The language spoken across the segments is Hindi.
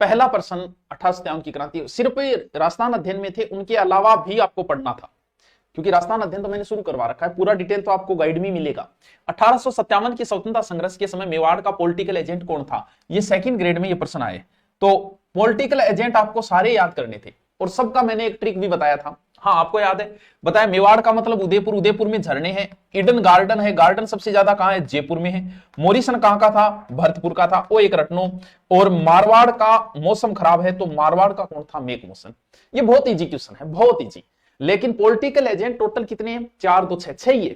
पहला प्रश्न 1857 की क्रांति सिर्फ राजस्थान अध्ययन में थे, उनके अलावा भी आपको पढ़ना था, क्योंकि राजस्थान अध्ययन तो मैंने शुरू करवा रखा है, पूरा डिटेल तो आपको गाइड में मिलेगा। 1857 की स्वतंत्रता संघर्ष के समय मेवाड़ का पॉलिटिकल एजेंट कौन था? ये सेकंड ग्रेड में ये प्रश्न आए। तो पॉलिटिकल एजेंट आपको सारे याद करने थे, और सबका मैंने एक ट्रिक भी बताया था। हाँ, आपको याद है, बताया मेवाड़ का मतलब उदयपुर, उदयपुर में झरने हैं। ईडन गार्डन है, गार्डन सबसे ज्यादा कहां है? जयपुर में है। मोरिसन कहां का था? भरतपुर का था, वो एक रत्नो। और मारवाड़ का मौसम खराब है, तो मारवाड़ का कौन था? मेघ मौसम। ये बहुत इजी क्वेश्चन है, बहुत इजी। लेकिन पॉलिटिकल एजेंट टोटल कितने हैं? 4 2 6 6 ही है।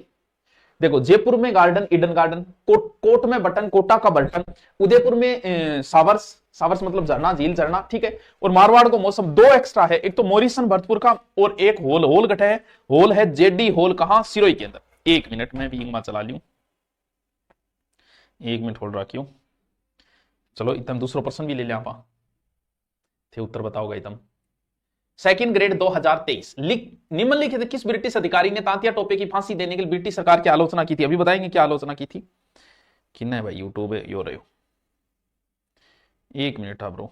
देखो, जयपुर में गार्डन, ईडन गार्डन, कोट में बटन, कोटा का बटन, उदयपुर में सावर्स, सावर्स मतलब झरना, झील, झरना, ठीक है। और मारवाड़ को मौसम, 2 एक्स्ट्रा है, एक तो मोरिसन भरतपुर का, और एक होल, होल गठ है, होल है जेडी होल, कहां? सिरोही के अंदर। 1 मिनट में भी इंगमा चला लूं, 1 मिनट होल्ड रखियो। चलो इतम दूसरा प्रश्न भी ले लिया आप थे, उत्तर बताओगे इतम। सेकंड ग्रेड 2023 निम्नलिखित किस ब्रिटिश अधिकारी ने तांतिया टोपे की फांसी देने के लिए ब्रिटिश सरकार की आलोचना की थी? अभी बताएंगे क्या आलोचना की थी। किन्ना है भाई, यूट्यूब है, यो रहे हो। 1 मिनट आप ब्रो,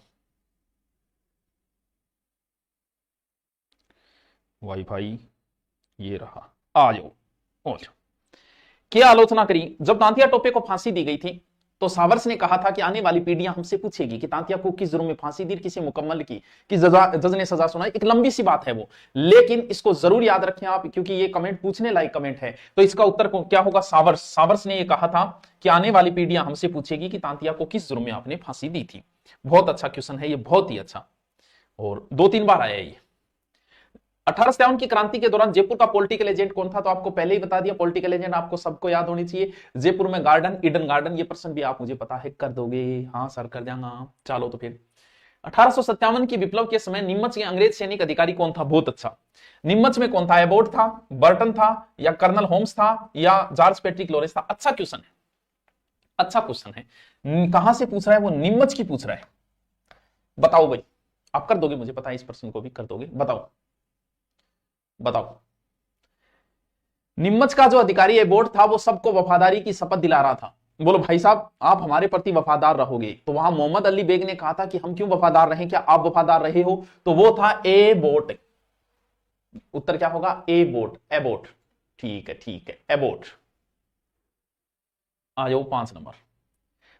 वाईफाई ये रहा, आ जाओ। क्या आलोचना करी? जब तांतिया टोपे को फांसी दी गई थी, तो सावर्स ने कहा था कि आने वाली पीढ़ियां हमसे पूछेगी कि तांतिया को किस जुर्म में फांसी दी, किसे मुकम्मल की, किस जज ने सजा सुनाई। एक लंबी सी बात है वो, लेकिन इसको जरूर याद रखें आप, क्योंकि ये कमेंट पूछने लायक कमेंट है। तो इसका उत्तर क्या होगा? सावर्स। सावर्स ने यह कहा था कि आने वाली पीढ़ियां हमसे पूछेगी कि तांतिया को किस जुर्म में आपने फांसी दी थी। बहुत अच्छा क्वेश्चन है ये, बहुत ही अच्छा, और 2-3 बार आया ये। 1857 की क्रांति के दौरान जयपुर का पॉलिटिकल एजेंट कौन था? तो आपको पहले ही बता दिया, पॉलिटिकल एजेंट आपको सबको याद होनी चाहिए। जयपुर में गार्डन, ईडन गार्डन। ये प्रश्न भी आप मुझे पता है कर दोगे, हाँ सर कर देंगे। चलो तो फिर 1857 की विप्लव के समय नीमच के अंग्रेज सैनिक अधिकारी कौन था? बहुत अच्छा। नीमच में कौन था? एबोट था, बर्टन था, या कर्नल होम्स था, या जॉर्ज पैट्रिक लॉरेंस था? अच्छा क्वेश्चन है, अच्छा क्वेश्चन है। कहां से पूछ रहा है वो? नीमच की पूछ रहा है। बताओ भाई, आप कर दोगे, मुझे पता है इस प्रश्न को भी कर दोगे। बताओ बताओ। निम्मच का जो अधिकारी एबोट था, वो सबको वफादारी की शपथ दिला रहा था। बोलो भाई साहब, आप हमारे प्रति वफादार रहोगे। तो वहां मोहम्मद अली बेग ने कहा था कि हम क्यों वफादार रहें, क्या आप वफादार रहे हो? तो वो था एबोट। उत्तर क्या होगा? Abbott, Abbott. ठीक है, ठीक है, एबोट। आ जाओ 5 नंबर।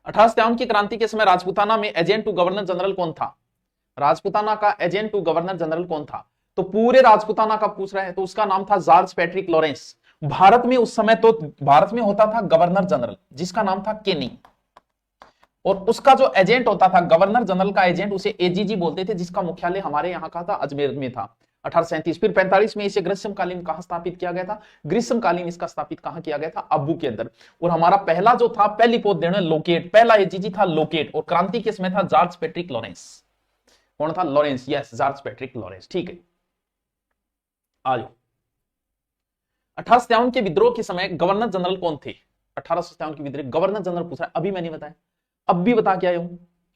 1857 की क्रांति के समय राजपूताना में एजेंट टू गवर्नर जनरल कौन था? राजपूताना का एजेंट टू गवर्नर जनरल कौन था? तो पूरे राजपूताना का पूछ रहे हैं, तो उसका नाम था जॉर्ज पैट्रिक लॉरेंस। भारत में उस समय तो भारत में होता था गवर्नर जनरल, जिसका नाम था केनिंग, और उसका जो एजेंट होता था गवर्नर जनरल का एजेंट, उसे एजीजी बोलते थे, जिसका मुख्यालय हमारे यहाँ का था, अजमेर में था। 1837। फिर 45 में इसे ग्रीष्मकालीन कहां स्थापित किया गया था? ग्रीष्मकालीन इसका स्थापित कहां किया गया था? अब्बू के अंदर। और हमारा पहला जो था, पहली पोत देने लोकेट, पहला एजीजी था लोकेट, और क्रांति के समय था जॉर्ज पैट्रिक लॉरेंस। कौन था? Lawrence, yes, George Patrick Lawrence. ठीक है, आ जाओ। 1857 के विद्रोह के समय गवर्नर जनरल कौन थे? 1857 के विद्रोह गवर्नर जनरल पूछा है, अभी मैंने बताया, अब भी बता के आया हूं।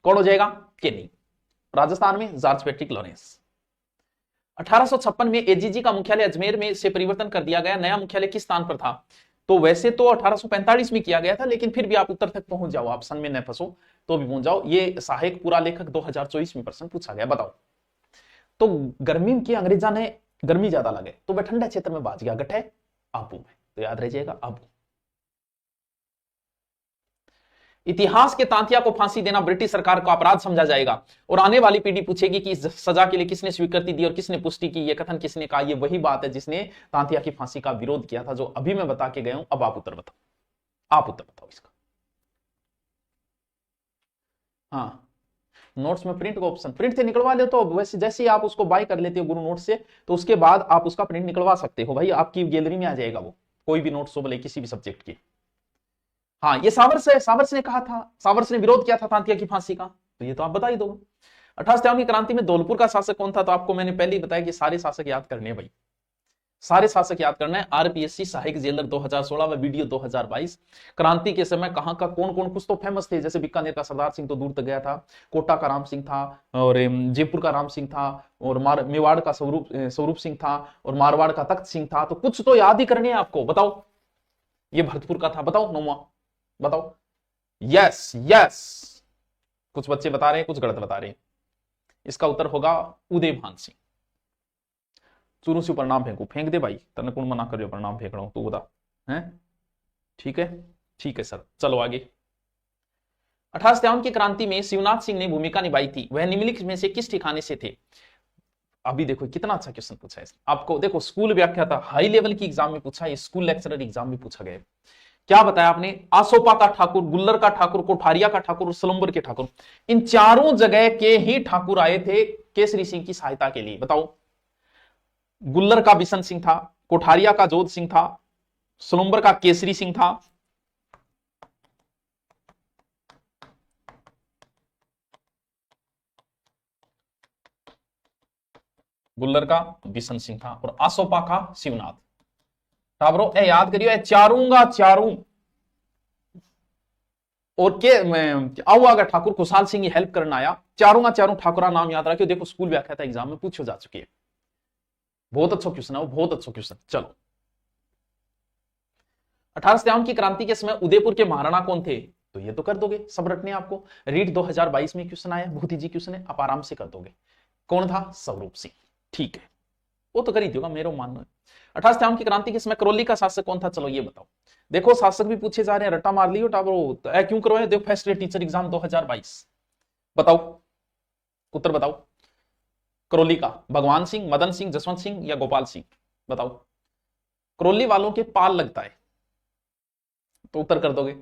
कौन हो जाएगा? केनिंग। राजस्थान में जॉर्ज पैट्रिक लॉरेंस। 1856 में एजीजी का मुख्यालय अजमेर में से परिवर्तन कर दिया गया। नया मुख्यालय किस स्थान पर था? तो वैसे तो 1845 में किया गया था, लेकिन फिर भी आप उत्तर तक पहुंच जाओ, आप सन में न फंसो तो भी पहुंच जाओ। ये सहायक पूरा लेखक 2024 में प्रश्न पूछा गया। बताओ, तो गर्मी की अंग्रेजा ने गर्मी ज्यादा लगे तो वह ठंडे क्षेत्र में बाज गया, गठे आबू में, तो याद रह जाएगा आबू। इतिहास के तांतिया को फांसी देना ब्रिटिश सरकार को अपराध समझा जाएगा, और आने वाली पीढ़ी पूछेगी कि इस सजा के लिए किसने स्वीकृति दी और किसने पुष्टि की, यह कथन किसने कहा। यह वही बात है जिसने तांतिया की फांसी का विरोध किया था, जो अभी मैं बता के गया हूं। अब आप उत्तर बताओ, आप उत्तर बताओ इसका। हाँ, नोट्स में प्रिंट का ऑप्शन, प्रिंट से निकलवा ले, तो वैसे जैसे ही आप उसको बाय कर लेते हो गुरु नोट से, तो उसके बाद आप उसका प्रिंट निकलवा सकते हो भाई, आपकी गैलरी में आ जाएगा वो, कोई भी नोट्स हो भले किसी भी सब्जेक्ट की। हाँ, ये सावर्स है, सावर्स ने कहा था, सावर्स ने विरोध किया था तांतिया की फांसी का, तो ये तो आप बता ही दो। 1857 की क्रांति में धौलपुर का शासक कौन था? तो आपको मैंने पहले ही बताया कि सारे शासक याद करने हैं भाई, सारे शासक याद करना है। आरपीएससी सहायक जेलर 2016 व वीडियो 2022। क्रांति के समय कहां का कौन कौन, कुछ तो फेमस थे, जैसे बीकानेर का सरदार सिंह तो दूर तक गया था, कोटा का राम सिंह था, और जयपुर का राम सिंह था, और मेवाड़ का स्वरूप सिंह था, और मारवाड़ का तख्त सिंह था। तो कुछ तो याद ही करने हैं आपको। बताओ, ये भरतपुर का था, बताओ नौवा, बताओ। यस यस, कुछ बच्चे बता रहे हैं, कुछ गलत बता रहे हैं। इसका उत्तर होगा उदयभान सिंह। चूरू से ऊपर नाम फेंकू, फेंक दे भाई, तने कौन मना कर ऊपर नाम फेंक रहा हूं, तू बता है। ठीक है, ठीक है सर, चलो आगे। 1857 की क्रांति में शिवनाथ सिंह ने भूमिका निभाई थी, वह निम्नलिखित में से किस ठिकाने से थे। अभी देखो कितना अच्छा क्वेश्चन पूछा है आपको, देखो स्कूल व्याख्या था, हाई लेवल की एग्जाम में पूछा है, स्कूल लेक्चरर एग्जाम में पूछा गया। क्या बताया आपने, आसोपा का ठाकुर, गुल्लर का ठाकुर, कोठारिया का ठाकुर और सलम्बर के ठाकुर, इन चारों जगह के ही ठाकुर आए थे केसरी सिंह की सहायता के लिए। बताओ, गुल्लर का बिशन सिंह था, कोठारिया का जोध सिंह था, सलम्बर का केसरी सिंह था, गुल्लर का बिशन सिंह था और आसोपा का शिवनाथ। टाबरो ए याद करियो, ए चारूंगा चारू और के आओ अगर ठाकुर खुशहाल सिंह की हेल्प करना आया, चारूंगा चारू ठाकुरा नाम याद रखियो, देखो स्कूल व्याख्या था एग्जाम में पूछो जा चुकी है, बहुत अच्छा क्वेश्चन है वो, बहुत अच्छा क्वेश्चन। चलो 1857 की क्रांति के समय उदयपुर के महाराणा कौन थे, तो ये तो कर दोगे, सब रटने आपको, रीट 2022 में क्वेश्चन आया, बहुत इजी क्वेश्चन है, आप आराम से कर दोगे। कौन था, स्वरूप सिंह। ठीक है, वो तो कर ही दोगा, मेरा मानना है। 1857 की क्रांति के समय करौली का शासक कौन था, चलो ये बताओ। देखो शासक भी पूछे जा रहे हैं, रट्टा मार लियो टाबरो, क्यों करवाए, देखो फर्स्ट ईयर टीचर एग्जाम 2022, बताओ उत्तर बताओ। करौली का भगवान सिंह, मदन सिंह, जसवंत सिंह या गोपाल सिंह, बताओ। करौली वालों के पाल लगता है, तो उत्तर कर दोगे।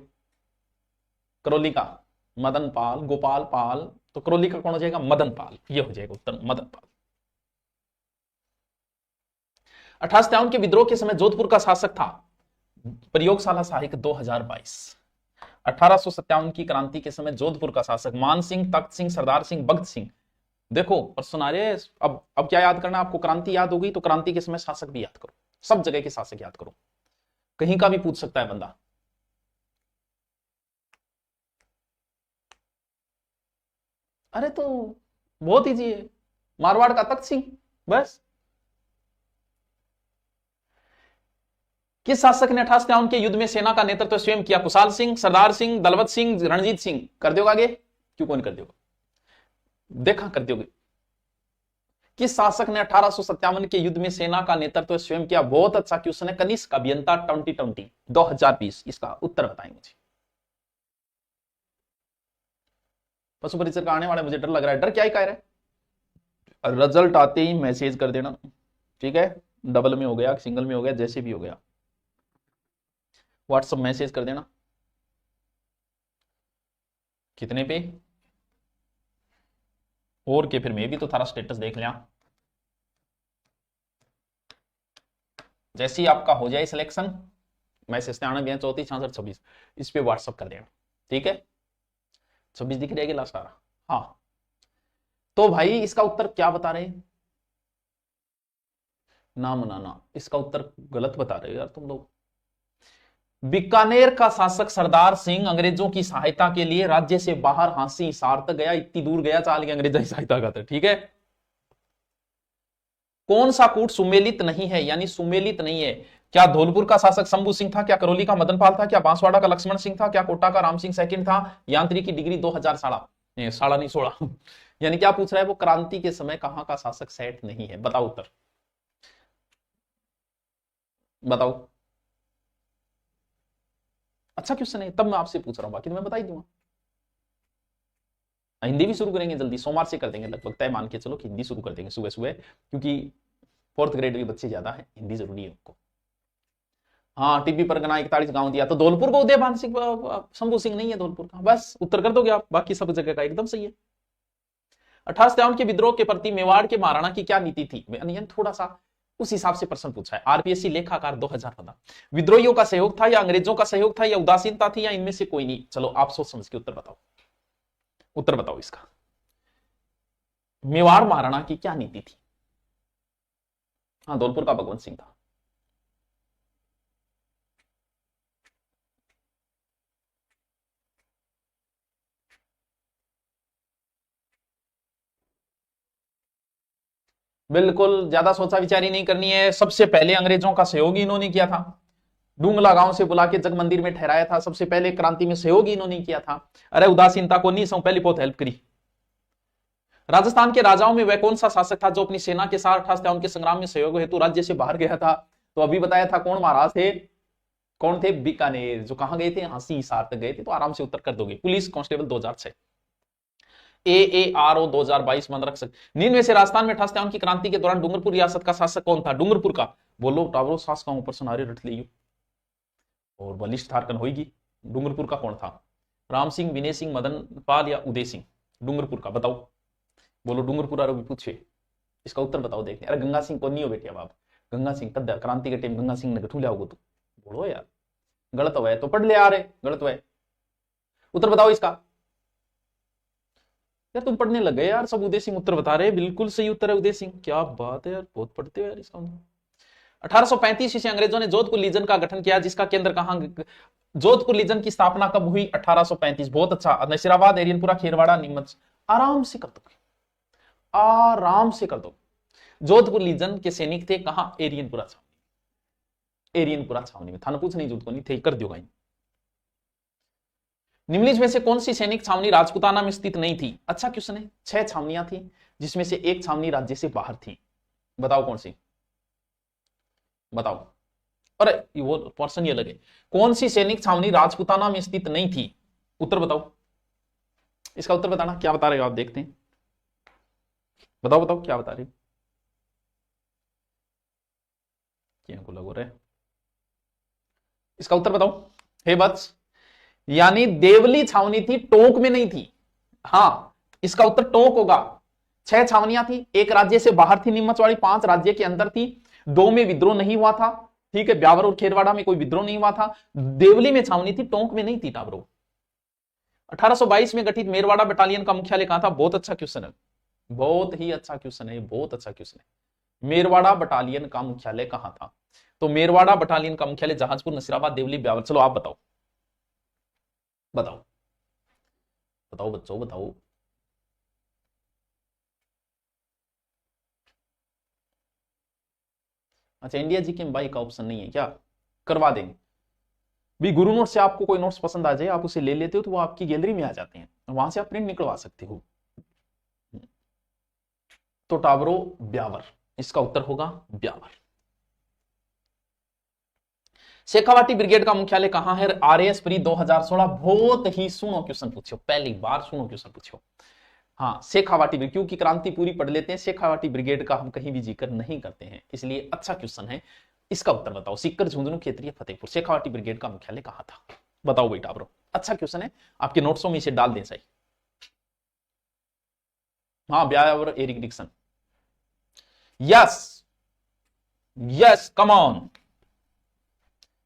करौली का मदन पाल, गोपाल पाल, तो करौली का कौन हो जाएगा, मदन पाल, ये हो जाएगा उत्तर, मदन पाल। 1857 के विद्रोह के समय जोधपुर का शासक था, प्रयोगशाला साहित्य 2022। 1857 की क्रांति के समय जोधपुर का शासक मान सिंह, तख्त सिंह, सरदार सिंह, भगत सिंह। देखो प्रश्न आ रहे, अब क्या याद करना आपको, क्रांति याद हो गई तो क्रांति के समय शासक भी याद करो, सब जगह के शासक याद करो, कहीं का भी पूछ सकता है बंदा। अरे तो बहुत इजी है, मारवाड़ का तख्त सिंह, बस। किस शासक ने 1857 के युद्ध में सेना का नेतृत्व स्वयं किया, कुशाल सिंह, सरदार सिंह, दलवत सिंह, रणजीत सिंह। कर दोगे आगे, क्यों कौन कर दोगे, देखा कर दोगे। किस शासक ने 1857 के युद्ध में सेना का नेतृत्व स्वयं किया, बहुत अच्छा क्वेश्चन है, कनिष्क अभियंता 2020, इसका उत्तर बताएं मुझे। पशु परिचर का आने वाले, मुझे डर लग रहा है, डर क्या ही कह रहा है, रिजल्ट आते ही मैसेज कर देना, ठीक है, डबल में हो गया, सिंगल में हो गया, जैसे भी हो गया, व्हाट्सएप मैसेज कर देना। कितने पे, और के फिर मैं भी तो थारा स्टेटस देख लिया, जैसे ही आपका हो जाए सिलेक्शन, मैसेज आना भी 34 66 26, इस पे व्हाट्सएप कर देना, ठीक है। 26 दिख रहेगी लास्ट सारा, हाँ। तो भाई इसका उत्तर क्या बता रहे हैं, ना मनाना, इसका उत्तर गलत बता रहे हो यार तुम लोग। बीकानेर का शासक सरदार सिंह अंग्रेजों की सहायता के लिए राज्य से बाहर हांसी हिसार तक गया, इतनी दूर गया चाल के अंग्रेजों की सहायता करता, ठीक है। कौन सा कूट सुमेलित नहीं है, यानी सुमेलित नहीं है, क्या धौलपुर का शासक शंभू सिंह था, क्या करौली का मदन पाल था, क्या बांसवाड़ा का लक्ष्मण सिंह था, क्या कोटा का राम सिंह सेकंड था, यांत्रिकी डिग्री 2000 साड़ा नहीं 16 यानी क्या पूछ रहा है वो, क्रांति के समय कहां का शासक सेट नहीं है, बताओ उत्तर बताओ। अच्छा क्वेश्चन है, तब मैं आपसे पूछ रहा हूं, बाकी तो मैं बता ही दूंगा। हिंदी भी शुरू करेंगे जल्दी, सोमवार से कर देंगे लगभग, तय मान के चलो कि हिंदी शुरू कर देंगे सुबह सुबह, क्योंकि 4th ग्रेड के बच्चे ज्यादा है, हिंदी जरूरी है उनको। हाँ, टीबी परगना 41 गांव दिया, तो धौलपुर को उदयभान सिंह, शंभू सिंह नहीं है धौलपुर का, बस उत्तर कर दोगे आप, बाकी सब जगह का एकदम सही है। 1857 के विद्रोह के प्रति मेवाड़ के महाराणा की क्या नीति थी, थोड़ा सा उस हिसाब से प्रश्न पूछा है, आरपीएससी लेखाकार 2014। विद्रोहियों का सहयोग था या अंग्रेजों का सहयोग था या उदासीनता थी या इनमें से कोई नहीं, चलो आप सोच समझ के उत्तर बताओ, उत्तर बताओ इसका। मेवाड़ महाराणा की क्या नीति थी, हाँ धौलपुर का भगवंत सिंह था। बिल्कुल ज्यादा सोचा विचारी नहीं करनी है, सबसे पहले अंग्रेजों का सहयोग इन्होंने किया था, डूंगला गांव से बुला के जग मंदिर में ठहराया था, सबसे पहले क्रांति में सहयोग इन्होंने किया था। अरे उदासीनता को नहीं सौ पहले बहुत हेल्प करी, राजस्थान के राजाओं में वह कौन सा शासक था जो अपनी सेना के साथ अर्थात उनके संग्राम में सहयोग हेतु राज्य से बाहर गया था? तो अभी बताया था कौन महाराज थे, कौन थे? बीकानेर। जो कहां गए थे? हांसी हिसार तक गए थे। तो आराम से उत्तर कर दोगे। Police constable 2006। AARO 2022 मन रख सकते। निम्न में से राजस्थान में 58 की क्रांति के दौरान डूंगरपुर रियासत का शासक कौन था? डूंगरपुर का बोलो टावरो शासकों ऊपर सुनारे रट लियो और बलिष्ठ थारकन होगी। डूंगरपुर का कौन था? राम सिंह, विनय सिंह, मदन पाल या उदय सिंह? डूंगरपुर का बताओ, बोलो। डूंगरपुर अरबी पूछे, इसका उत्तर बताओ। देखते। अरे गंगा सिंह को नहीं हो बेटे, अब आप गंगा सिंह कद्दा क्रांति के टाइम गंगा सिंह ने गठू लिया तो बोलो यार, गलत हुआ है तो पढ़ ले यार, गलत हुआ है। उत्तर बताओ इसका। यार तुम पढ़ने लग गए यार, सब उदय सिंह उत्तर बता रहे हैं। बिल्कुल सही उत्तर है उदय सिंह। क्या बात है यार, बहुत पढ़ते हो यार। इसका 1835 से अंग्रेजों ने जोधपुर लीजन का गठन किया, जिसका केंद्र कहां? जोधपुर लीजन की स्थापना कब हुई? 1835। बहुत अच्छा। नसीराबाद, एरियनपुरा, खेरवाड़ा, नीमच। आराम से कर दो, आराम से कर दो। जोधपुर लीजन के सैनिक थे कहां? एरियनपुरा छावनी। एरियनपुरा छावनी में थाना पूछ नहीं, जोधपुर नहीं थे, कर दियो भाई। निम्नलिखित में से कौन सी सैनिक छावनी राजपूताना में स्थित नहीं थी? अच्छा क्वेश्चन है। 6 छावनियां थी, जिसमें से एक छावनी राज्य से बाहर थी। बताओ कौन सी? बताओ। अरे वो पर्सन ही अलग है। कौन सी सैनिक छावनी राजपूताना में स्थित नहीं थी? उत्तर बताओ। इसका उत्तर बताना। क्या बता रहे हो आप? देखते हैं। बताओ बताओ क्या बता रहे? क्या को लग रहा है? इसका उत्तर बताओ। हे बच्च, यानी देवली छावनी थी, टोंक में नहीं थी। हां, इसका उत्तर टोंक होगा। 6 छावनियां थी, एक राज्य से बाहर थी नीमच वाली, 5 राज्य के अंदर थी। 2 में विद्रोह नहीं हुआ था, ठीक है। ब्यावर और खेरवाड़ा में कोई विद्रोह नहीं हुआ था। देवली में छावनी थी, टोंक में नहीं थी टाबरो। 1822 में गठित मेरवाड़ा बटालियन का मुख्यालय कहां था? बहुत अच्छा क्वेश्चन है, बहुत ही अच्छा क्वेश्चन है, बहुत अच्छा क्वेश्चन है। मेरवाड़ा बटालियन का मुख्यालय कहां था? तो मेरवाड़ा बटालियन का मुख्यालय जहाजपुर, नसीराबाद, देवली, ब्यावर। चलो आप बताओ, बताओ बताओ बच्चों बताओ। अच्छा, इंडिया जी के बाई का ऑप्शन नहीं है क्या? करवा देंगे भी। गुरु नोट से आपको कोई नोट्स पसंद आ जाए, आप उसे ले लेते हो तो वो आपकी गैलरी में आ जाते हैं, वहां से आप प्रिंट निकलवा सकते हो। तो टाबरो ब्यावर, इसका उत्तर होगा ब्यावर। शेखावाटी ब्रिगेड का मुख्यालय कहां है? RAS pre 2016। बहुत ही सुनो क्वेश्चन पूछो, पहली बार सुनो क्वेश्चन पूछो। हाँ, शेखावाटी ब्रिगेड, क्योंकि क्रांति पूरी पढ़ लेते हैं, शेखावाटी ब्रिगेड का हम कहीं भी जिक्र नहीं करते हैं, इसलिए अच्छा क्वेश्चन है। इसका उत्तर बताओ। सीकर, झुंझुनू, खेतरिया, फतेहपुर। शेखावाटी ब्रिगेड का मुख्यालय कहां था? बताओ बेटा ब्रो। अच्छा क्वेश्चन है, आपके नोट्सों में इसे डाल दें सही। हाँ, Beawar, Eric Dixon. Yes yes, come on.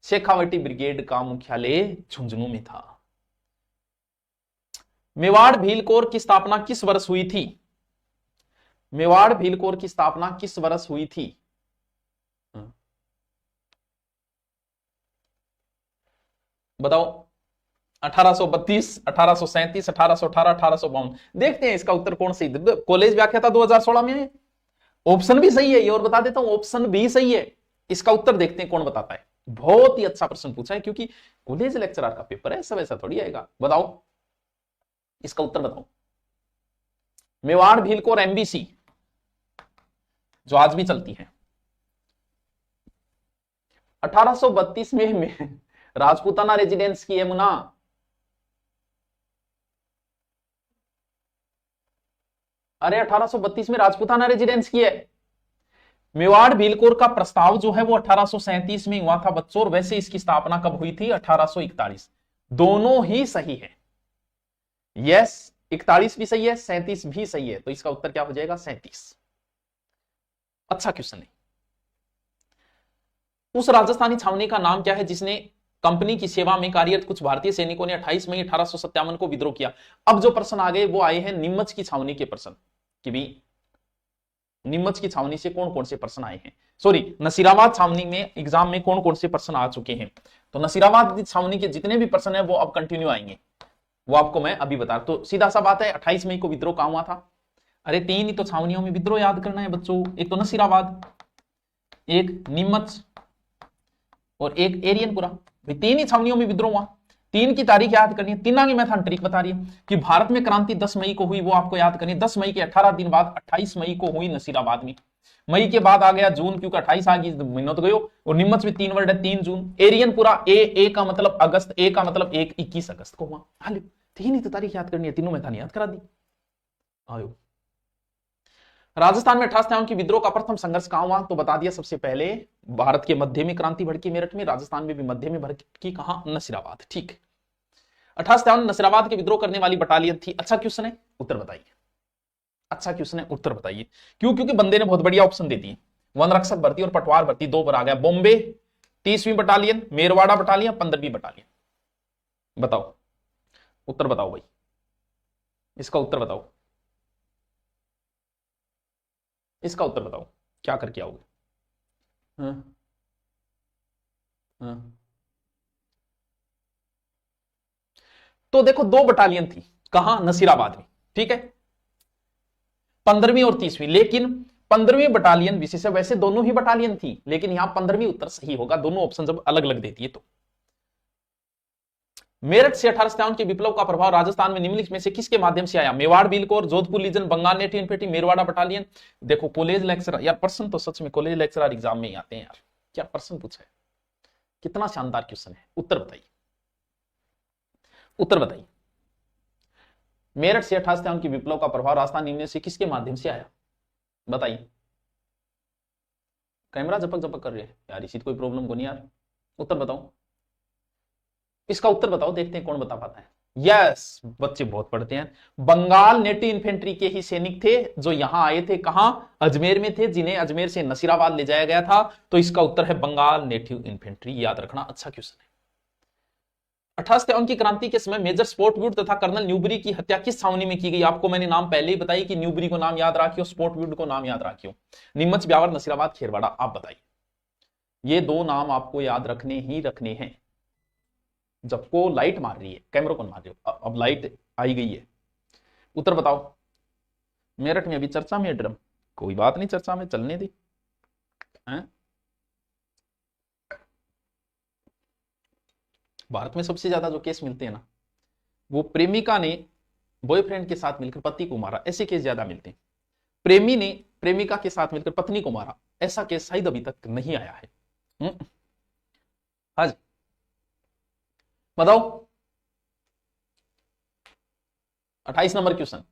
Shekhawati brigade का मुख्यालय झुंझुनू में था। मेवाड़ भील कोर की स्थापना किस वर्ष हुई थी? मेवाड़ भील कोर की स्थापना किस वर्ष हुई थी? बताओ। 1832, 1837, 1818, 1852। देखते हैं इसका उत्तर कौन सही। कॉलेज व्याख्या था 2016 में। ऑप्शन भी सही है ये, और बता देता हूं ऑप्शन भी सही है। इसका उत्तर देखते हैं कौन बताता है। बहुत ही अच्छा प्रश्न पूछा है, क्योंकि कॉलेज लेक्चरर का पेपर है, सब ऐसा थोड़ी आएगा। बताओ इसका उत्तर बताओ। मेवाड़ भील कोर MBC जो आज भी चलती है, 1832 में राजपूताना रेजिडेंस की है मुना। अरे 1832 में राजपूताना रेजिडेंस की है। मेवाड़ भीलकोर का प्रस्ताव जो है वो 1837 में हुआ था बच्चों, और वैसे इसकी स्थापना कब हुई थी? 1841। दोनों ही सही है। यस, 41 भी सही है, 37 भी सही है। तो इसका उत्तर क्या हो जाएगा? 37। अच्छा क्वेश्चन है। उस राजस्थानी छावनी का नाम क्या है जिसने कंपनी की सेवा में कार्यरत कुछ भारतीय सैनिकों ने 28 मई 1857 को विद्रोह किया? अब जो प्रश्न आ गए वो आए हैं नीमच की छावनी के प्रश्न, कि भी नीमच की छावनी से कौन कौन से प्रश्न आए हैं। सॉरी, नसीराबाद छावनी में एग्जाम में कौन कौन से प्रश्न आ चुके हैं। तो नसीराबाद छावनी के जितने भी प्रश्न है वो अब कंटिन्यू आएंगे, वो आपको मैं अभी बता। तो सीधा सा बात है, 28 मई को विद्रोह कहां हुआ था? अरे 3 ही तो छावनियों में विद्रोह याद करना है बच्चों। एक तो नसीराबाद, एक नीमच और एक एरियनपुरा। 3 ही छावनियों में विद्रोह हुआ। 3 की तारीख याद करनी है। तीना की मैथन ट्रिक बता रही है कि भारत में क्रांति 10 मई को हुई, वो आपको याद करनी है। 10 मई के 18 दिन बाद 28 मई को हुई नसीराबाद में। मई के बाद आ गया जून, क्योंकि 28 आ गई महीनों तो गयो। और निम्मच में 3 वर्ड है, 3 जून। एरियन पूरा ए का मतलब अगस्त, ए का मतलब 21 अगस्त को हुआ। हाँ, 3 ही तो तारीख याद करनी है, तीनों मैथन याद करा दी। आयो। राजस्थान में 28 की विद्रोह का प्रथम संघर्ष कहां हुआ, तो बता दिया सबसे पहले भारत के मध्य में क्रांति भड़की मेरठ में, राजस्थान में भी मध्य में भड़की कहां, नसीराबाद। ठीक, 58 नसीराबाद के विद्रोह करने वाली बटालियन थी। अच्छा क्वेश्चन है, उत्तर बताइए। अच्छा क्वेश्चन है, उत्तर बताइए। क्यों? क्योंकि बंदे ने बहुत बढ़िया ऑप्शन दे दिए, वन रक्षक भर्ती और पटवार भर्ती 2 पर आ गया। बॉम्बे 30वीं बटालियन, मेरवाड़ा बटालियन, 15वीं बटालियन। बताओ, उत्तर बताओ भाई, इसका उत्तर बताओ, इसका उत्तर बताओ, क्या करके आओगे? हाँ, हाँ। तो देखो 2 बटालियन थी, कहां, नसीराबाद में, ठीक है, 15वीं और 30वीं। लेकिन 15वीं बटालियन विशेष, वैसे दोनों ही बटालियन थी, लेकिन यहां 15वीं उत्तर सही होगा, दोनों ऑप्शन जब अलग अलग देती है तो। मेरठ से 1857 के विप्लव का प्रभाव राजस्थान में निम्नलिखित में से किसके माध्यम से आया? मेवाड़ बिलकोर, Jodhpur legion, Bengal native infantry, Merwara battalion. देखो कॉलेज लेक्चरर, यार प्रश्न तो सच में कॉलेज लेक्चरर एग्जाम में ही आते हैं यार, क्या प्रश्न पूछा है, कितना शानदार क्वेश्चन है। उत्तर बताइए, उत्तर बताइए। मेरठ से 1857 के विप्लव का प्रभाव राजस्थान निम्न से किसके माध्यम से आया? बताइए। कैमरा झपक झपक कर रहे हैं यार, इसी कोई प्रॉब्लम को नहीं यार, उत्तर बताओ, इसका उत्तर बताओ, देखते हैं कौन बता पाता है। यस, बच्चे बहुत पढ़ते हैं। बंगाल नेटिव इन्फेंट्री के ही सैनिक थे जो यहां आए थे, कहां, अजमेर में थे, जिन्हें अजमेर से नसीराबाद ले जाया गया था। तो इसका उत्तर है बंगाल नेटिव इन्फेंट्री, याद रखना, अच्छा क्वेश्चन है। 58 की क्रांति के समय मेजर स्पोर्टवुड तथा कर्नल न्यूबरी की हत्या किस छावनी में की गई? आपको मैंने नाम पहले ही बताई कि न्यूबरी को नाम याद रखियो, स्पोर्टवुड को नाम याद रखियो। नीमच, ब्यावर, नसीराबाद, खेरवाड़ा, आप बताइए। ये 2 नाम आपको याद रखने ही रखने हैं। जबको लाइट मार रही है, कैमरा कौन मार रही हो, अब लाइट आई गई है। उत्तर बताओ। मेरठ में अभी चर्चा में है ड्रम, कोई बात नहीं, चर्चा में चलने दी। भारत में सबसे ज्यादा जो केस मिलते हैं ना, वो प्रेमिका ने बॉयफ्रेंड के साथ मिलकर पति को मारा, ऐसे केस ज्यादा मिलते हैं। प्रेमी ने प्रेमिका के साथ मिलकर पत्नी को मारा, ऐसा केस शायद अभी तक नहीं आया है। हाँ जी, बताओ। 28 नंबर क्वेश्चन।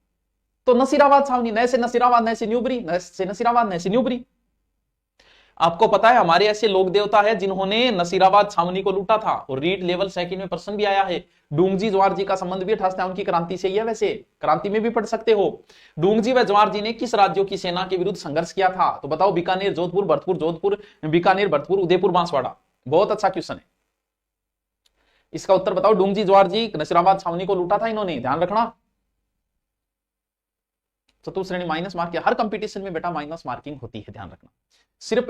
तो नसीराबाद छावनी, नए से नसीराबाद, नए से न्यूबरी, नए से नसीराबाद, नए से न्यूबरी। आपको पता है हमारे ऐसे लोक देवता है जिन्होंने नसीराबाद छावनी को लूटा था, और रीट लेवल सेकंड में प्रश्न भी आया है। डूंगजी जवार जी का संबंध भी 58 की क्रांति से ही है, वैसे क्रांति में भी पढ़ सकते हो। डूंगजी व जवार जी ने किस राज्यों की सेना के विरुद्ध संघर्ष किया था? तो बताओ, बीकानेर, जोधपुर, भरतपुर, जोधपुर, बीकानेर, भरतपुर, उदयपुर, बांसवाड़ा। बहुत अच्छा क्वेश्चन है, इसका उत्तर बताओ। डूंगजी जवार जी नसीराबाद छावनी को लूटा था इन्होंने, ध्यान रखना। चतुर्थ श्रेणी माइनस मार्क, हर कंपटीशन में बेटा माइनस मार्किंग होती है, ध्यान रखना। सिर्फ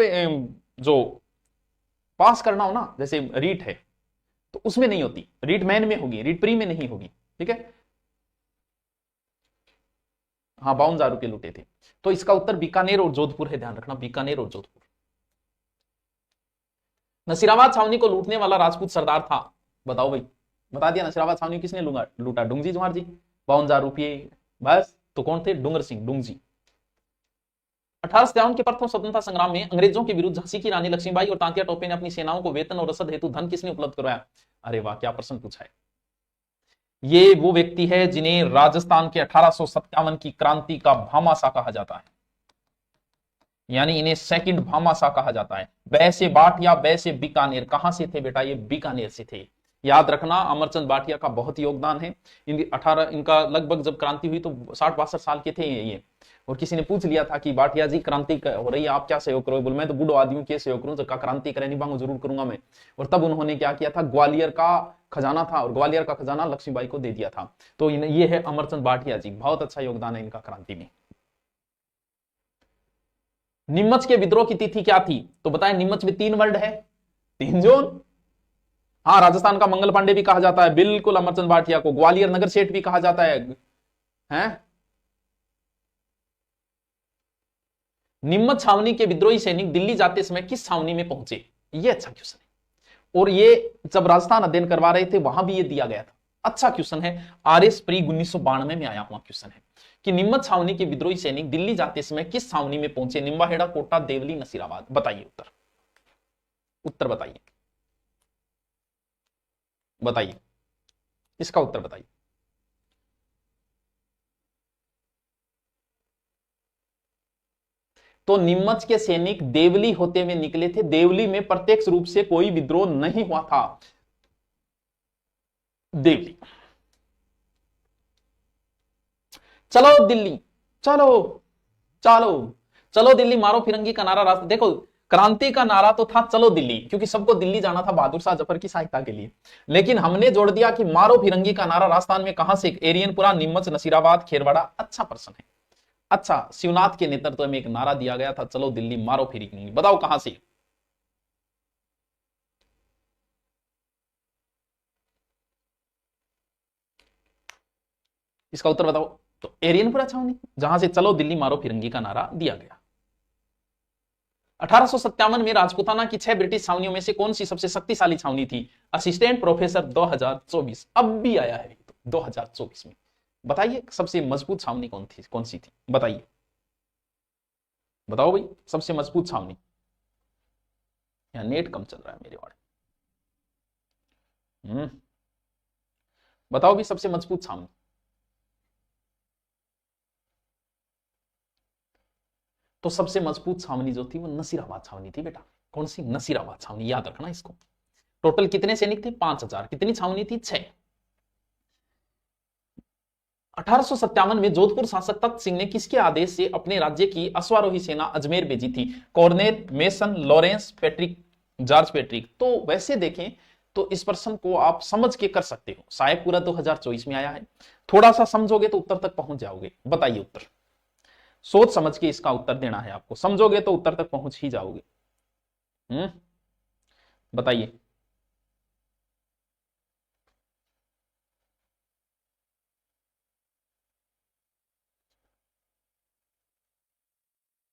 जो पास करना हो ना, जैसे रीट है तो उसमें नहीं होती, रीट मैन में होगी, रीट प्री में नहीं होगी, ठीक है। हाँ, 52,000 रुपए लूटे थे। तो इसका उत्तर बीकानेर और जोधपुर है, ध्यान रखना, बीकानेर और जोधपुर। नसीराबाद छावनी को लूटने वाला राजपूत सरदार था, बताओ भाई, बता दिया। नसीराबाद छावनी किसने लूटा? डूंगजी जवार जी, 52,000 रुपये, बस। तो कौन थे? डूंगर सिंह, डूंगजी। 1857 के प्रथम स्वतंत्रता संग्राम में अंग्रेजों के विरुद्ध झांसी की रानी लक्ष्मीबाई और तांतिया टोपे ने अपनी सेनाओं को वेतन और रसद हेतु धन किसने उपलब्ध करवाया? अरे वाह, क्या प्रश्न पूछा है। ये वो व्यक्ति है जिन्हें राजस्थान के 1857 की क्रांति का भामाशाह कहा जाता है, यानी इन्हें सेकंड भामाशाह कहा जाता है। वैसे बाटिया, वैसे बीकानेर, कहां से थे बेटा? ये बीकानेर से थे, याद रखना। अमरचंद बाटिया का बहुत योगदान है। इनका लगभग जब क्रांति हुई तो 60-62 साल के थे ये। और किसी ने पूछ लिया था कि बाटिया जी क्रांति हो रही है, आप क्या सहयोग करोगे? बोले मैं तो बूढ़ो आदमी हूं, क्या सहयोग करूं, जब क्रांति करे नहीं बांगो जरूर करूंगा मैं। और तब उन्होंने क्या किया था, ग्वालियर का खजाना था, और ग्वालियर का खजाना लक्ष्मीबाई को दे दिया था। तो ये है अमरचंद बाटिया जी, बहुत अच्छा योगदान है इनका क्रांति में। नीमच के विद्रोह की तिथि क्या थी? तो बताएं, नीमच में 3 वर्ड है, 3 जून। हाँ, राजस्थान का मंगल पांडे भी कहा जाता है, बिल्कुल अमरचंद बाटिया को। ग्वालियर नगर सेठ भी कहा जाता है, हैं? नीमच छावनी के विद्रोही सैनिक दिल्ली जाते समय किस छावनी में पहुंचे? ये अच्छा क्वेश्चन है। और ये जब राजस्थान अध्ययन करवा रहे थे वहां भी ये दिया गया था। अच्छा क्वेश्चन है, आरएस प्री 1992 में आया हुआ क्वेश्चन है कि निम्न छावनी के विद्रोही सैनिक दिल्ली जाते समय किस छावनी में पहुंचे? निम्बाहेड़ा, कोटा, देवली, नसीराबाद। बताइए उत्तर, उत्तर बताइए, बताइए इसका उत्तर बताइए। तो नीमच के सैनिक देवली होते हुए निकले थे। देवली में प्रत्यक्ष रूप से कोई विद्रोह नहीं हुआ था। देवली, चलो दिल्ली, चलो चलो चलो दिल्ली, मारो फिरंगी का नारा। रास्ता देखो, क्रांति का नारा तो था चलो दिल्ली, क्योंकि सबको दिल्ली जाना था बहादुर शाह जफर की सहायता के लिए, लेकिन हमने जोड़ दिया कि मारो फिरंगी का नारा राजस्थान में कहां से? एरियनपुरा, नीमच, नसीराबाद, खेरवाड़ा। अच्छा प्रश्न है। अच्छा, शिवनाथ के नेतृत्व में एक नारा दिया गया था, चलो दिल्ली मारो फिरंगी। बताओ कहां से? इसका उत्तर बताओ। तो एरियनपुरा छावनी, जहां से चलो दिल्ली मारो फिरंगी का नारा दिया गया। 1857 में राजपूताना की 6 ब्रिटिश छावनियों में से कौन सी सबसे शक्तिशाली छावनी थी? असिस्टेंट प्रोफेसर 2024, अब भी आया है 2024 में। बताइए सबसे मजबूत छावनी कौन सी थी? बताइए, बताओ भाई, सबसे मजबूत छावनी। या नेट कम चल रहा है मेरे वाले। बताओ भी सबसे मजबूत छावनी। तो सबसे मजबूत छावनी जो थी वो नसीराबाद छावनी थी बेटा। कौन सी? नसीराबाद छावनी, याद रखना इसको। टोटल कितने सैनिक थे? 5000। कितनी छावनी थी? 6। 1857 में जोधपुर शासक तख्त सिंह ने किसके आदेश से अपने राज्य की अश्वारोही सेना अजमेर भेजी थी? Cornell, mason, Lawrence, Patrick, George Patrick. तो वैसे देखें तो इस प्रश्न को आप समझ के कर सकते हो, शायद पूरा 2024 में आया है। थोड़ा सा समझोगे तो उत्तर तक पहुंच जाओगे। बताइए उत्तर, सोच समझ के इसका उत्तर देना है आपको। समझोगे तो उत्तर तक पहुंच ही जाओगे। बताइए,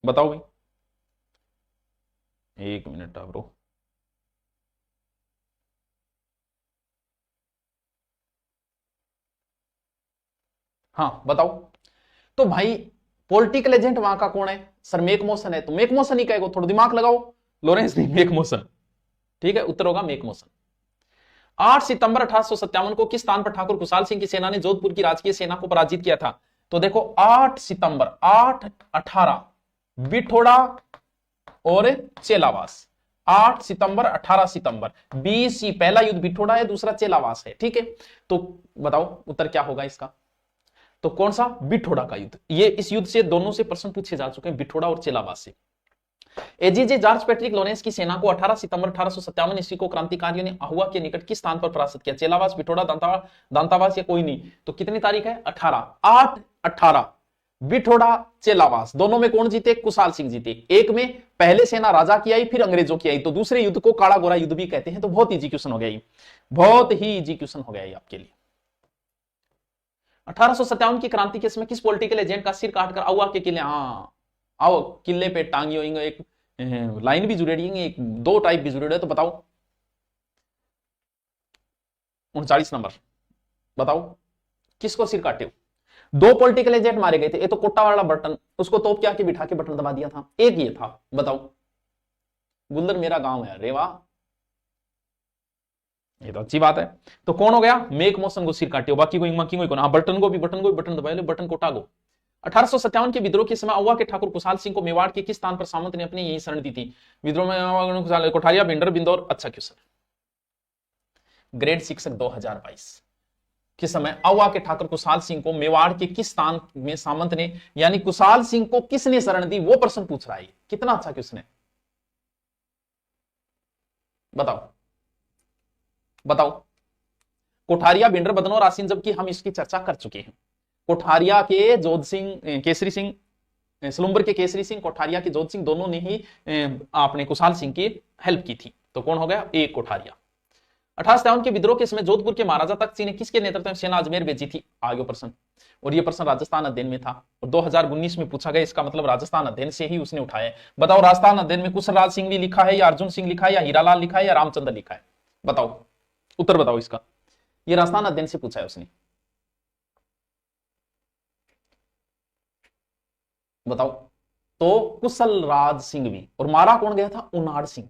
बताओ भाई। 1 मिनट अब रो। हाँ बताओ। तो भाई पॉलिटिकल एजेंट वहां का कौन है? सर मेकमोसन है, तो मेकमोसन ही कहेगा। थोड़ा दिमाग लगाओ। लॉरेंस नहीं, मेकमोसन। ठीक है, उत्तर होगा मेकमोसन। 8 सितंबर 1857 को किस स्थान पर ठाकुर कुशाल सिंह की सेना ने जोधपुर की राजकीय सेना को पराजित किया था? तो देखो 8 सितंबर, 8, 18, बिठोड़ा और चेलावास। 8 सितंबर, 18 सितंबर, 20 ही पहला युद्ध बिठोड़ा है, दूसरा चेलावास है। ठीक है, तो बताओ उत्तर क्या होगा इसका? तो कौन सा? बिठोड़ा का युद्ध। ये इस युद्ध से दोनों से प्रश्न पूछे जा चुके हैं, बिठोड़ा और चेलावास से। एजीजे जॉर्ज पैट्रिक लॉरेंस की सेना को 18 सितंबर 1857 ईस्वी को क्रांतिकारियों ने अहुआ के निकट किस स्थान पर परास्त किया? चेलावास, बिठोड़ा, दांतावास या कोई नहीं? तो कितनी तारीख है? 18, 8, 18, बिठोड़ा, चेलावास। दोनों में कौन जीते? कुशाल सिंह जीते। एक में पहले सेना राजा की आई, फिर अंग्रेजों की आई, तो दूसरे युद्ध को काला गोरा युद्ध भी कहते हैं। तो बहुत इजी क्वेश्चन हो गया, बहुत ही इजी क्वेश्चन हो गया आपके लिए। 1857 की क्रांति के समय किस पॉलिटिकल एजेंट का सिर काटकर अहुआ के किले, हाँ आओ किले पे टांगी होंगे, एक लाइन भी जुड़ेगी, एक 2 टाइप भी जुड़े। तो बताओ 39 नंबर, बताओ किसको सिर काटे? 2 पॉलिटिकल एजेंट मारे गए थे। ये तो कोटा वाला बटन, उसको तोप क्या के बिठा के बटन दबा दिया था। एक ये था, बताओ। गुल्लर मेरा गांव है, रेवा। ये तो अच्छी बात है। तो कौन हो गया? मेक मोशन को सिर काटे, बाकी कोई हाँ, बटन को भी बटन दबाए, बटन को टागो। 1857 के विद्रोह के समय अहुआ के ठाकुर कुशाल सिंह को मेवाड़ के किस स्थान पर सामंत ने अपनी यही शरण दी थी? विद्रोह में कोठारिया, भिंडर, बिंदौर। अच्छा क्वेश्चन, ग्रेड शिक्षक 2022 के समय अहुआ के ठाकुर कुशाल सिंह को मेवाड़ के किस स्थान में सामंत ने, यानी कुशाल सिंह को किसने शरण दी, वो प्रश्न पूछ रहा है। कितना अच्छा क्वेश्चन है, बताओ बताओ। कोठारिया, भिंडर, बदनौर, आसीन, जबकि हम इसकी चर्चा कर चुके हैं। कोठारिया के जोध सिंह, केसरी सिंह, सलुम्बर के केसरी सिंह, कोठारिया के जोध सिंह, दोनों ने ही आपने कुशाल सिंह की हेल्प की थी। तो कौन हो गया? एक कोठारिया। 1857 के विद्रोह के समय जोधपुर के महाराजा तख्त सिंह ने किसके नेतृत्व में सेना अजमेर भेजी थी? आगे प्रश्न, और ये प्रश्न राजस्थान अध्ययन में था और 2019 में पूछा गया। इसका मतलब राजस्थान अध्ययन से ही उसने उठाया है। बताओ राजस्थान अध्ययन में कुशलराज सिंह भी लिखा है, या अर्जुन सिंह लिखा है, या हीरालाल लिखा है, या रामचंद्र लिखा है? बताओ, उत्तर बताओ इसका। ये राजस्थान अध्ययन से पूछा है उसने। बताओ। तो कुशल राज सिंह भी, और मारा कौन गया था? उनाड़ सिंह।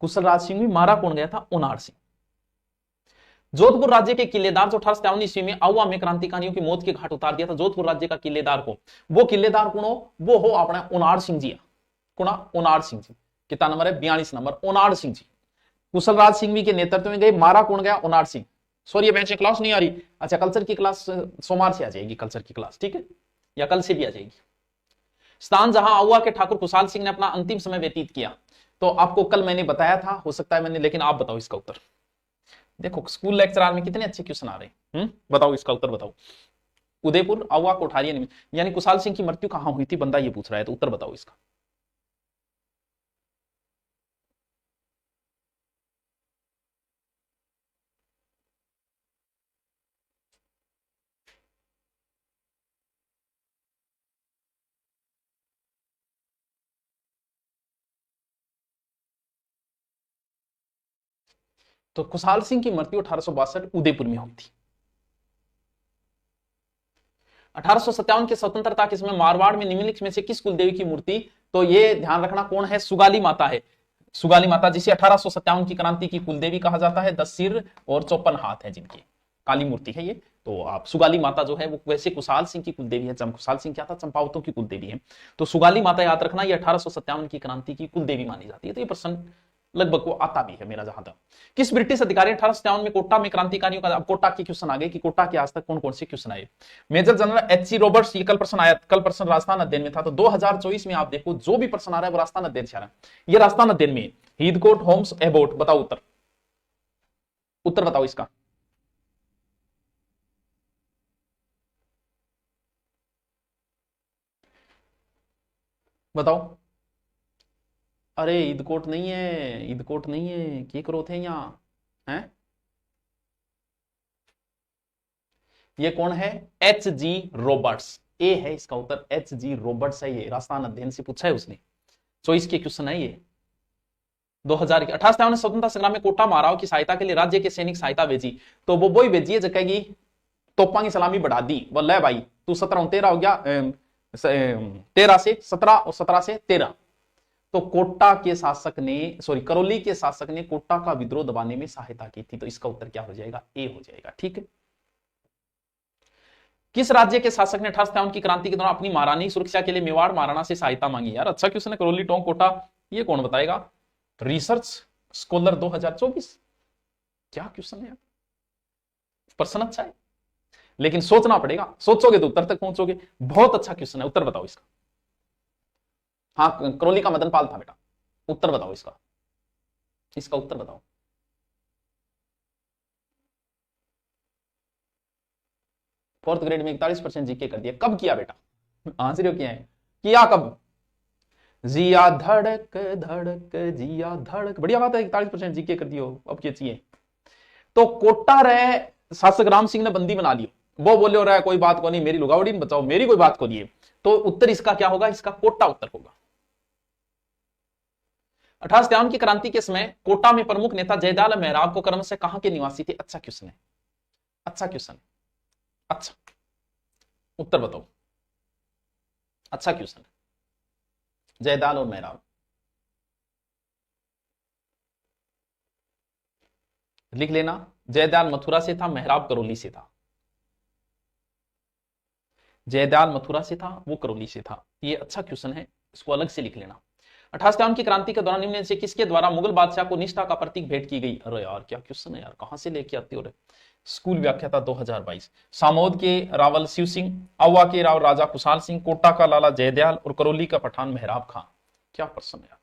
कुशल राज सिंह भी, मारा कौन गया था? उनाड़ सिंह। जोधपुर राज्य के किलेदार जो 1853 ईस्वी में आउवा में क्रांतिकारियों की मौत के घाट उतार दिया था, जोधपुर राज्य का किलेदार को, वो किलेदार कौन हो? वो हो अपना उनाड़ सिंह जी। कौन? उनाड़ सिंह जी। कितना नंबर है? 42 नंबर, उनाड़ सिंह जी। कुशलराज सिंह के नेतृत्व में गए, मारा कौन गया? उनाड़ सिंह। सॉरी, बेंच क्लास नहीं आ रही। अच्छा, कल्चर की क्लास सोमवार से आ जाएगी, कल्चर की क्लास, ठीक है, या कल से भी आ जाएगी। स्थान जहां आउवा के ठाकुर खुशहाल सिंह ने अपना अंतिम समय व्यतीत किया, तो आपको कल मैंने बताया था, हो सकता है मैंने, लेकिन आप बताओ इसका उत्तर। देखो स्कूल लेक्चर में कितने अच्छे क्वेश्चन आ रहे हैं। बताओ इसका उत्तर बताओ। उदयपुर, आउवा, कोठारिया, यानी कुशाल सिंह की मृत्यु कहां हुई थी, बंदा ये पूछ रहा है, तो उत्तर बताओ इसका। तो खुशहाल सिंह की मृत्यु 1862 उदयपुर में हुई थी। 1857 के स्वतंत्रता के समय मारवाड़ में निम्नलिखित में से किस कुलदेवी की मूर्ति, तो ये ध्यान रखना कौन है? सुगाली माता है। सुगाली माता, जिसे 1857 की क्रांति की कुलदेवी कहा जाता है, 10 सिर और 54 हाथ है जिनकी, काली मूर्ति है ये। तो आप सुगाली माता जो है वो वैसे कुशाल सिंह की कुलदेवी है। कुशाल सिंह क्या था? चंपावतों की कुलदेवी है। तो सुगाली माता याद रखना, ये 1857 की क्रांति की कुलदेवी मानी जाती है। तो ये प्रश्न लगभग को आता भी है मेरा जहां तक। किस ब्रिटिश अधिकारी 1857 में कोटा में क्रांतिकारियों का, अब कोटा के क्वेश्चन आ गए कि कोटा के आज तक कौन कौन से क्वेश्चन आए। Major general एच.सी. रॉबर्ट्स, ये कल प्रश्न आया, कल प्रश्न राजस्थान अध्ययन में था। तो 2024 में आप देखो जो भी प्रश्न आ रहा है वो राजस्थान अध्ययन से आ रहा है। ये राजस्थान अध्ययन में हीथकोट, होम्स, एबोट। बताओ उत्तर, उत्तर बताओ इसका। बताओ। अरे ईदकोट नहीं है, ईदकोट नहीं है, क्या करो थे यहाँ है? ये कौन है? H.G. रॉबर्ट्स। ए है इसका उत्तर, H.G. रॉबर्ट्स है। ये राजस्थान अध्ययन से पूछा है उसने, चॉइस के क्वेश्चन है ये। 2000 1857 में स्वतंत्रता संग्राम में कोटा माराव की सहायता के लिए राज्य के सैनिक सहायता भेजी, तो वो वही भेजी है जो कहेगी तोपा की सलामी बढ़ा दी, बोल भाई तू 17 13 हो गया, 13 से 17 और 17 से 13। तो कोटा के शासक ने, सॉरी करौली के शासक ने कोटा का विद्रोह दबाने में सहायता की थी। तो इसका उत्तर क्या हो जाएगा? ए हो जाएगा, ठीक है। किस राज्य के शासक ने 1857 की क्रांति के दौरान अपनी महारानी सुरक्षा के लिए मेवाड़ महाराणा से सहायता मांगी? यार अच्छा क्वेश्चन है, करौली, टोंक, कोटा, ये कौन बताएगा? Research scholar 2024। क्या क्वेश्चन है यार, प्रश्न अच्छा है लेकिन सोचना पड़ेगा, सोचोगे तो उत्तर तक पहुंचोगे। बहुत अच्छा क्वेश्चन है, उत्तर बताओ इसका। हाँ, करौली का मदन पाल था बेटा। उत्तर बताओ इसका, इसका उत्तर बताओ। फोर्थ ग्रेड में 41% जीके कर दिया। कब किया बेटा? आंसर किया है, किया कब? जिया धड़क धड़क जिया धड़क, बढ़िया बात है, 41% जीके कर दियो। अब क्या चाहिए? तो कोटा रहे शासक राम सिंह ने बंदी बना लियो, वो बोले हो रहा है कोई बात को नहीं, मेरी लुगावड़ी बचाओ, मेरी कोई बात को नहीं है। तो उत्तर इसका क्या होगा? इसका कोटा उत्तर होगा। 1857 की क्रांति के समय कोटा में प्रमुख नेता जयदयाल मेहराब को क्रम से कहां के निवासी थे? अच्छा क्वेश्चन है, अच्छा क्वेश्चन है, अच्छा उत्तर बताओ। अच्छा क्वेश्चन है, जयदयाल और मेहराब। लिख लेना, जयदयाल मथुरा से था, मेहराब करौली से था। जयदयाल मथुरा से था, वो करौली से था। ये अच्छा क्वेश्चन है, इसको अलग से लिख लेना। 1857 की क्रांति के दौरान निम्न से किसके द्वारा मुगल बादशाह को निष्ठा का प्रतीक भेंट की गई? अरे यार क्या क्वेश्चन है यार, कहां से लेके आते हो रे? स्कूल व्याख्याता 2022। सामोद के रावल शिव सिंह, आउवा के राव राजा कुशाल सिंह, कोटा का लाला जयदयाल और करौली का पठान मेहराब खां। क्या प्रश्न है यार,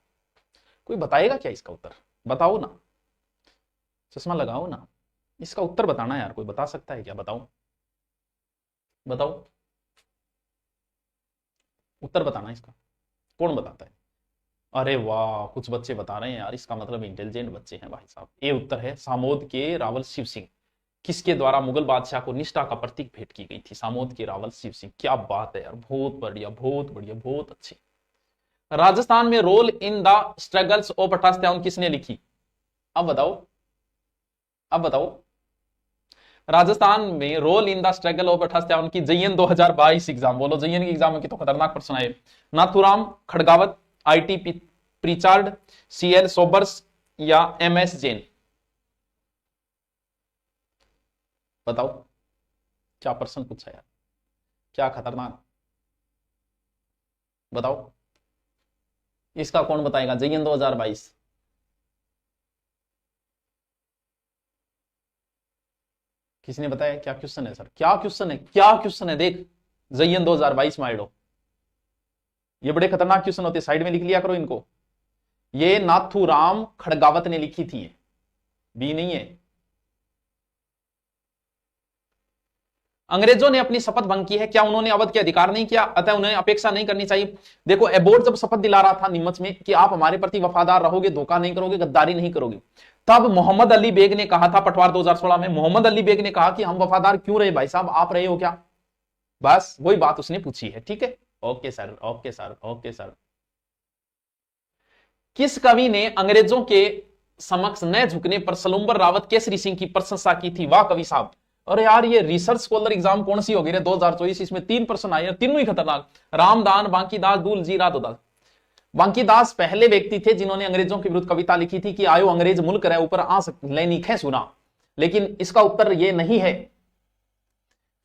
कोई बताएगा क्या इसका उत्तर? बताओ ना, चश्मा लगाओ ना, इसका उत्तर बताना यार, कोई बता सकता है क्या? बताओ बताओ, उत्तर बताना इसका, कौन बताता है? अरे वाह, कुछ बच्चे बता रहे हैं यार, इसका मतलब इंटेलिजेंट बच्चे हैं भाई साहब। ये उत्तर है सामोद के रावल शिव सिंह, किसके द्वारा मुगल बादशाह को निष्ठा का प्रतीक भेंट की गई थी? सामोद के रावल शिव सिंह। क्या बात है यार, बहुत बढ़िया, बहुत बढ़िया, बहुत अच्छे। राजस्थान में role in the struggles of 1857 किसने लिखी? अब बताओ, अब बताओ, राजस्थान में role in the struggle of 58 की JN 2022 एग्जाम, बोलो JN की एग्जाम में कितना खतरनाक प्रश्न आए। Nathuram Khadgawat, IT Prichard, CL Sobers या MS जैन, बताओ क्या प्रश्न पूछा यार, क्या खतरनाक, बताओ इसका कौन बताएगा। JN 2022 किसने बताया क्या क्वेश्चन है सर, क्या क्वेश्चन है, क्या क्वेश्चन है, देख JN 2022 माइडो, ये बड़े खतरनाक क्वेश्चन होते, साइड में लिख लिया करो इनको। ये नाथुराम खड़गावत ने लिखी थी, बी नहीं है। अंग्रेजों ने अपनी शपथ भंग की है, क्या उन्होंने अवध के अधिकार नहीं किया, अतः उन्हें अपेक्षा नहीं करनी चाहिए। देखो एबोर्ड जब शपथ दिला रहा था नीमच में कि आप हमारे प्रति वफादार रहोगे, धोखा नहीं करोगे, गद्दारी नहीं करोगे, तब मोहम्मद अली बेग ने कहा था, पटवार 2016 में मोहम्मद अली बेग ने कहा कि हम वफादार क्यों रहे भाई साहब, आप रहे हो क्या, बस वही बात उसने पूछी है। ठीक है, okay sir, okay sir, okay sir. किस कवि ने अंग्रेजों के समक्ष न झुकने पर सलुम्बर रावत केसरी सिंह की प्रशंसा की थी, वाह कवि साहब। अरे यार ये रिसर्च स्कॉलर एग्जाम कौन सी होगी रे 2024, इसमें 3 प्रश्न आए, तीनों ही खतरनाक। रामदान, बांकीदास, दूलजी राधोदास। बांकीदास पहले व्यक्ति थे जिन्होंने अंग्रेजों के विरुद्ध कविता लिखी थी कि आयो अंग्रेज मुल्क रहे ऊपर आंस लैनिक है सुना, लेकिन इसका उत्तर ये नहीं है।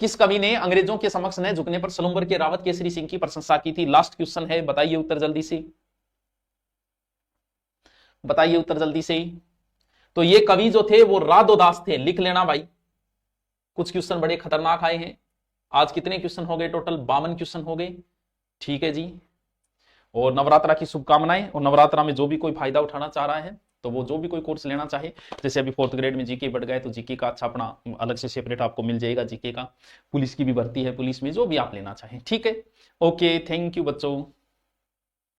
किस कवि ने अंग्रेजों के समक्ष न झुकने पर सलुम्बर के रावत केसरी सिंह की प्रशंसा की थी, लास्ट क्वेश्चन है, बताइए उत्तर जल्दी से, बताइए उत्तर जल्दी से। तो ये कवि जो थे वो राधोदास थे, लिख लेना भाई। कुछ क्वेश्चन बड़े खतरनाक आए हैं आज, कितने क्वेश्चन हो गए टोटल, 52 क्वेश्चन हो गए। ठीक है जी, और नवरात्रा की शुभकामनाएं, और नवरात्रा में जो भी कोई फायदा उठाना चाह रहा है तो वो जो भी कोई कोर्स लेना चाहे, जैसे अभी 4th ग्रेड में जीके बढ़ गए तो जीके का अच्छा अपना अलग से सेपरेट आपको मिल जाएगा जीके का, पुलिस की भी भर्ती है, पुलिस में जो भी आप लेना चाहें। ठीक है, ओके, थैंक यू बच्चों।